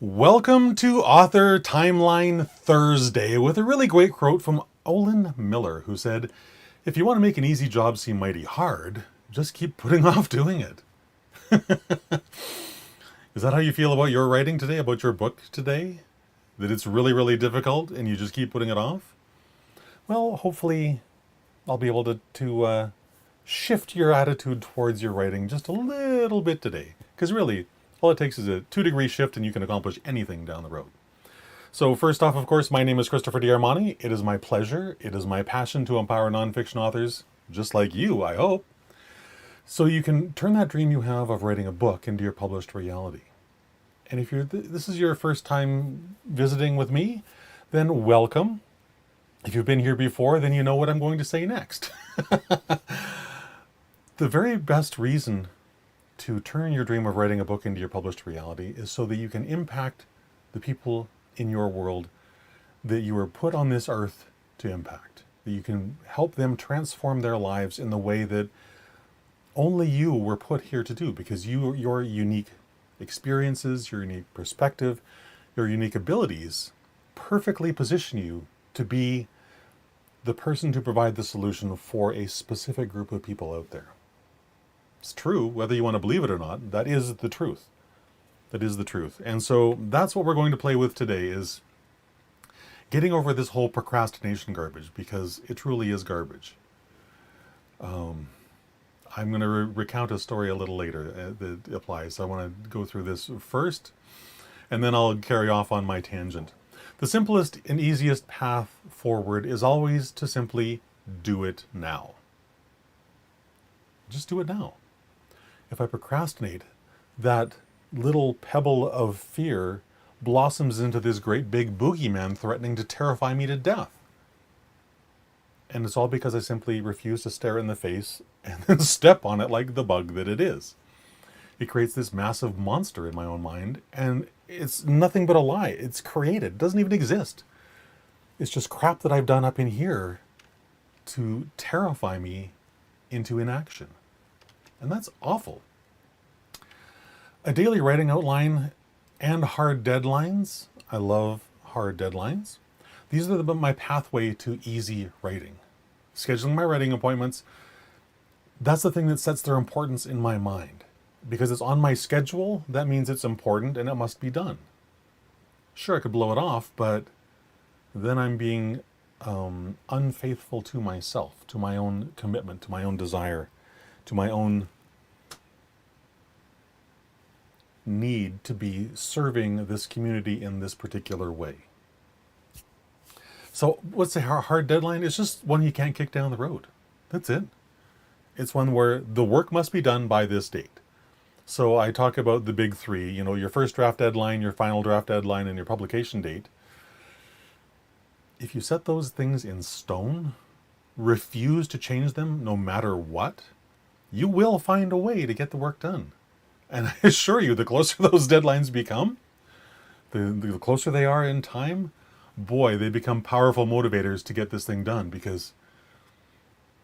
Welcome to Author Timeline Thursday with a really great quote from Olin Miller, who said, "If you want to make an easy job seem mighty hard, just keep putting off doing it." Is that how you feel about your writing today, about your book today? That it's really, really difficult and you just keep putting it off? Well, hopefully I'll be able to shift your attitude towards your writing just a little bit today. Because really, all it takes is a 2-degree shift and you can accomplish anything down the road. So first off, of course, my name is Christopher D'Armani. It is my pleasure, it is my passion to empower nonfiction authors, just like you, I hope, so you can turn that dream you have of writing a book into your published reality. And if this is your first time visiting with me, then welcome. If you've been here before, then you know what I'm going to say next. The very best reason to turn your dream of writing a book into your published reality is so that you can impact the people in your world that you were put on this earth to impact. That you can help them transform their lives in the way that only you were put here to do, because your unique experiences, your unique perspective, your unique abilities perfectly position you to be the person to provide the solution for a specific group of people out there. It's true, whether you want to believe it or not. That is the truth. That is the truth. And so that's what we're going to play with today, is getting over this whole procrastination garbage, because it truly is garbage. I'm going to recount a story a little later that applies. So I want to go through this first, and then I'll carry off on my tangent. The simplest and easiest path forward is always to simply do it now. Just do it now. If I procrastinate, that little pebble of fear blossoms into this great big boogeyman threatening to terrify me to death. And it's all because I simply refuse to stare it in the face and then step on it like the bug that it is. It creates this massive monster in my own mind, and it's nothing but a lie. It's created. It doesn't even exist. It's just crap that I've done up in here to terrify me into inaction. And that's awful. A daily writing outline and hard deadlines. I love hard deadlines. These are my pathway to easy writing. Scheduling my writing appointments, that's the thing that sets their importance in my mind. Because it's on my schedule, that means it's important and it must be done. Sure, I could blow it off, but then I'm being unfaithful to myself, to my own commitment, to my own desire, to my own need to be serving this community in this particular way. So what's a hard deadline? It's just one you can't kick down the road. That's it. It's one where the work must be done by this date. So I talk about the big three, your first draft deadline, your final draft deadline, and your publication date. If you set those things in stone, refuse to change them no matter what, you will find a way to get the work done. And I assure you, the closer those deadlines become, the closer they are in time, boy, they become powerful motivators to get this thing done, because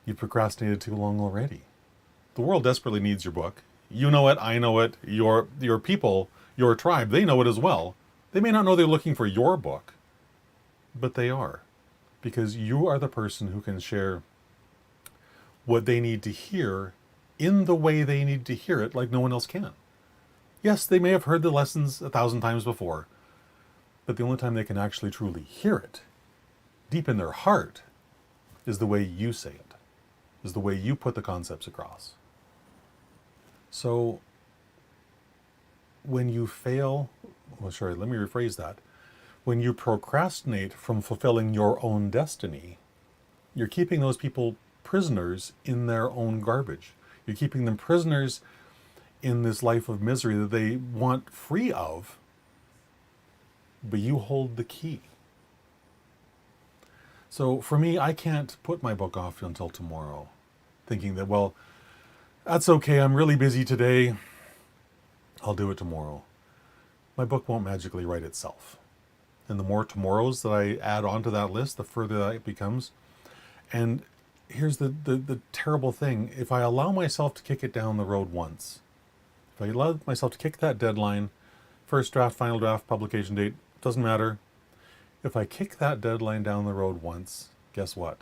you procrastinated too long already. The world desperately needs your book. You know it, I know it, your people, your tribe, they know it as well. They may not know they're looking for your book, but they are, because you are the person who can share what they need to hear in the way they need to hear it, like no one else can. Yes, they may have heard the lessons 1,000 times before, but the only time they can actually truly hear it, deep in their heart, is the way you say it, is the way you put the concepts across. So when you fail, let me rephrase that. When you procrastinate from fulfilling your own destiny, you're keeping those people prisoners in their own garbage. You're keeping them prisoners in this life of misery that they want free of, but you hold the key. So for me, I can't put my book off until tomorrow, thinking that, well, that's okay, I'm really busy today, I'll do it tomorrow. My book won't magically write itself. And the more tomorrows that I add onto that list, the further that it becomes. And here's the terrible thing. If I allow myself to kick it down the road once, if I allow myself to kick that deadline first draft, final draft, publication date, doesn't matter. If I kick that deadline down the road once, guess what?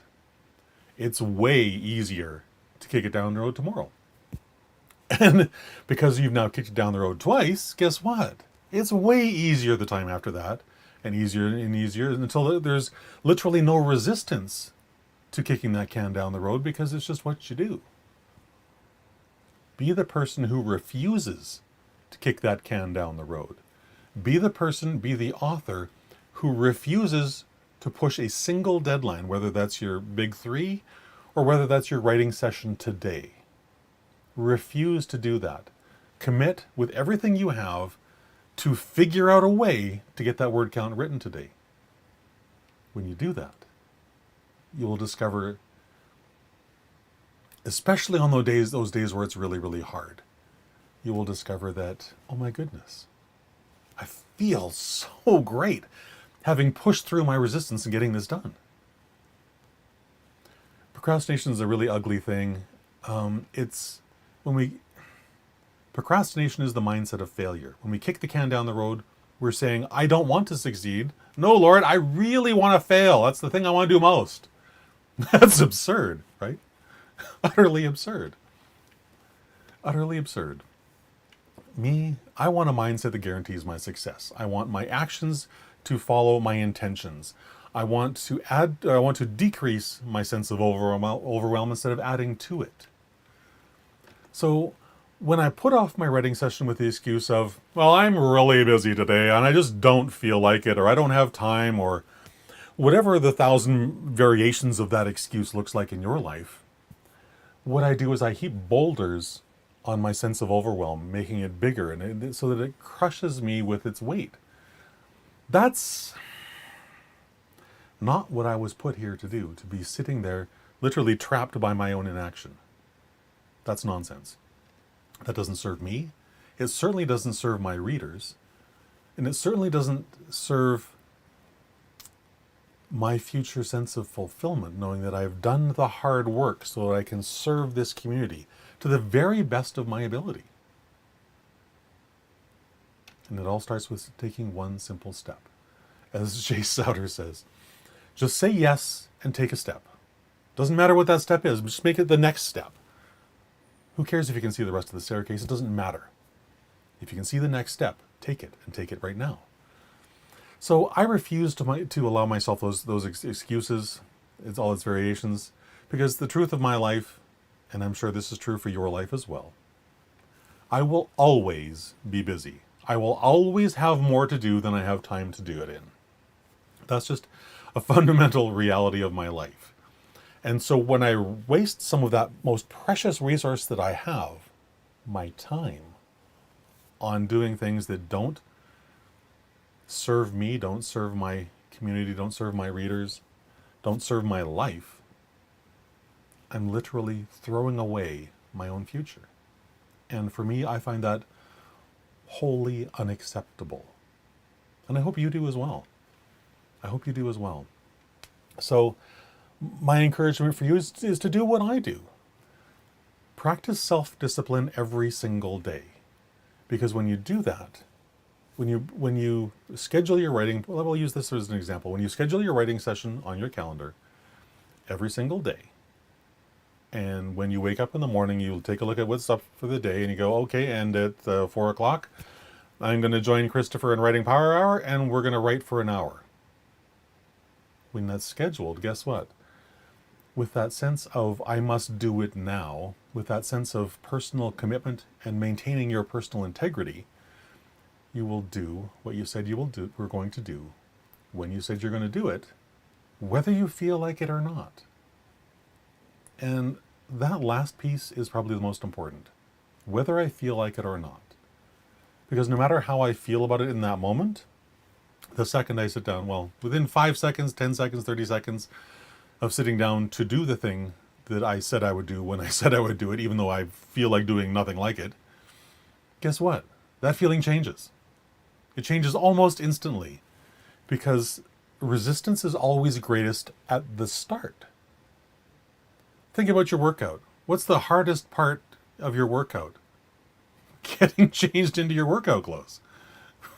It's way easier to kick it down the road tomorrow. And because you've now kicked it down the road twice, guess what? It's way easier the time after that, and easier until there's literally no resistance to kicking that can down the road because it's just what you do. Be the person who refuses to kick that can down the road. Be the author who refuses to push a single deadline, whether that's your big 3 or whether that's your writing session today. Refuse to do that. Commit with everything you have to figure out a way to get that word count written today. When you do that, you will discover, especially on those days where it's really, really hard, you will discover that, oh my goodness, I feel so great having pushed through my resistance and getting this done. Procrastination is a really ugly thing. Procrastination is the mindset of failure. When we kick the can down the road, we're saying, I don't want to succeed. No, Lord, I really want to fail. That's the thing I want to do most. That's absurd, right? Utterly absurd. Utterly absurd. I want a mindset that guarantees my success. I want my actions to follow my intentions. I want to decrease my sense of overwhelm instead of adding to it. So when I put off my writing session with the excuse of, well, I'm really busy today and I just don't feel like it, or I don't have time, or whatever the 1,000 variations of that excuse looks like in your life, what I do is I heap boulders on my sense of overwhelm, making it bigger so that it crushes me with its weight. That's not what I was put here to do, to be sitting there literally trapped by my own inaction. That's nonsense. That doesn't serve me. It certainly doesn't serve my readers. And it certainly doesn't serve my future sense of fulfillment, knowing that I've done the hard work so that I can serve this community to the very best of my ability. And it all starts with taking one simple step. As Jay Souter says, just say yes and take a step. Doesn't matter what that step is, just make it the next step. Who cares if you can see the rest of the staircase? It doesn't matter. If you can see the next step, take it, and take it right now. So I refuse to allow myself those excuses, all its variations, because the truth of my life, and I'm sure this is true for your life as well, I will always be busy. I will always have more to do than I have time to do it in. That's just a fundamental reality of my life. And so when I waste some of that most precious resource that I have, my time, on doing things that don't serve me, don't serve my community, don't serve my readers, don't serve my life, I'm literally throwing away my own future. And for me, I find that wholly unacceptable. And I hope you do as well. I hope you do as well. So my encouragement for you is to do what I do. Practice self-discipline every single day. Because when you do that, when you schedule your writing, well, we'll use this as an example. When you schedule your writing session on your calendar every single day, and when you wake up in the morning, you'll take a look at what's up for the day, and you go, okay, and at 4 o'clock, I'm going to join Christopher in Writing Power Hour, and we're going to write for an hour. When that's scheduled, guess what? With that sense of, I must do it now, with that sense of personal commitment and maintaining your personal integrity, you will do what you said you were going to do when you said you're going to do it, whether you feel like it or not. And that last piece is probably the most important, whether I feel like it or not. Because no matter how I feel about it in that moment, the second I sit down, well, within 5 seconds, 10 seconds, 30 seconds of sitting down to do the thing that I said I would do when I said I would do it, even though I feel like doing nothing like it, guess what? That feeling changes. It changes almost instantly, because resistance is always greatest at the start. Think about your workout. What's the hardest part of your workout? Getting changed into your workout clothes,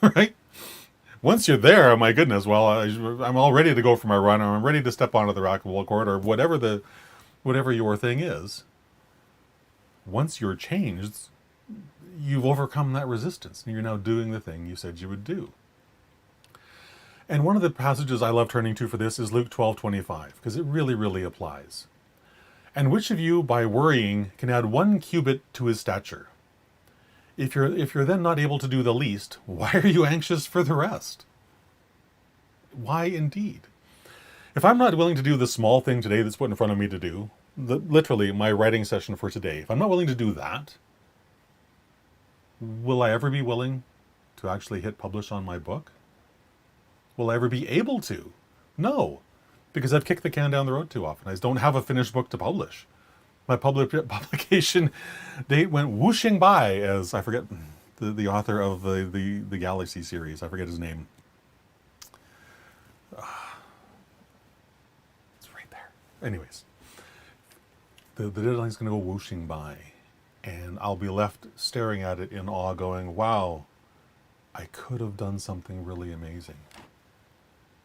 right? Once you're there, oh my goodness, well, I'm all ready to go for my run, or I'm ready to step onto the racquetball court, or whatever your thing is. Once you're changed, you've overcome that resistance, and you're now doing the thing you said you would do. And one of the passages I love turning to for this is Luke 12:25, because it really, really applies. And which of you, by worrying, can add 1 cubit to his stature? If you're then not able to do the least, why are you anxious for the rest? Why indeed? If I'm not willing to do the small thing today that's put in front of me to do, literally my writing session for today, if I'm not willing to do that, will I ever be willing to actually hit publish on my book? Will I ever be able to? No, because I've kicked the can down the road too often. I don't have a finished book to publish. My publication date went whooshing by, as I forget the author of the Galaxy series. I forget his name. It's right there. Anyways, the deadline's going to go whooshing by, and I'll be left staring at it in awe, going, "Wow, I could have done something really amazing."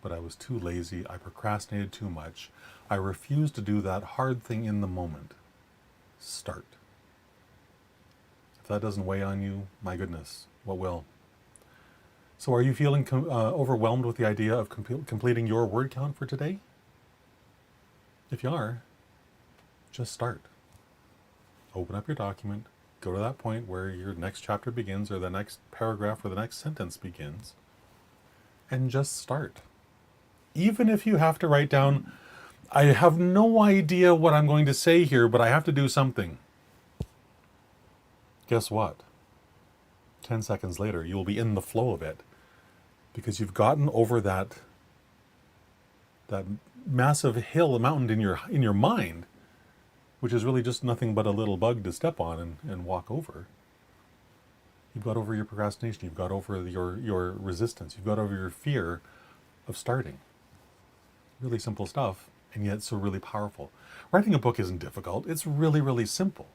But I was too lazy. I procrastinated too much. I refused to do that hard thing in the moment. Start. If that doesn't weigh on you, my goodness, what will? So are you feeling overwhelmed with the idea of completing your word count for today? If you are, just start. Open up your document, go to that point where your next chapter begins, or the next paragraph or the next sentence begins, and just start. Even if you have to write down, I have no idea what I'm going to say here, but I have to do something. Guess what? 10 seconds later, you will be in the flow of it, because you've gotten over that massive hill, a mountain in your mind, which is really just nothing but a little bug to step on and walk over. You've got over your procrastination. You've got over your resistance. You've got over your fear of starting. Really simple stuff, and yet so really powerful. Writing a book isn't difficult. It's really, really simple.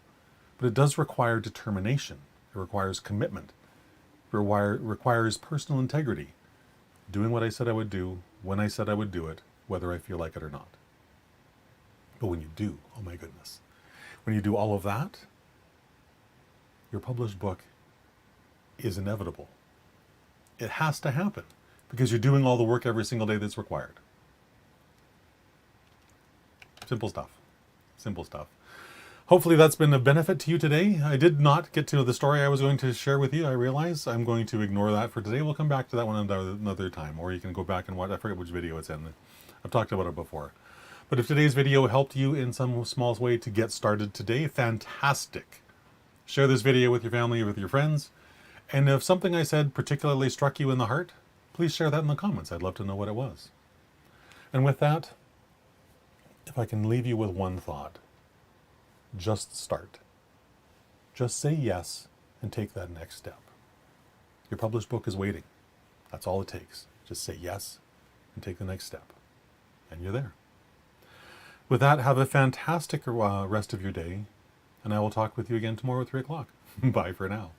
But it does require determination. It requires commitment. It requires personal integrity. Doing what I said I would do, when I said I would do it, whether I feel like it or not. But when you do, oh my goodness. When you do all of that, your published book is inevitable. It has to happen, because you're doing all the work every single day that's required. Simple stuff. Simple stuff. Hopefully that's been of benefit to you today. I did not get to the story I was going to share with you. I realize I'm going to ignore that for today. We'll come back to that one another time, or you can go back and watch. I forget which video it's in. I've talked about it before. But if today's video helped you in some small way to get started today, fantastic. Share this video with your family or with your friends. And if something I said particularly struck you in the heart, please share that in the comments. I'd love to know what it was. And with that, if I can leave you with one thought, just start. Just say yes and take that next step. Your published book is waiting. That's all it takes. Just say yes and take the next step. And you're there. With that, have a fantastic rest of your day, and I will talk with you again tomorrow at 3 o'clock. Bye for now.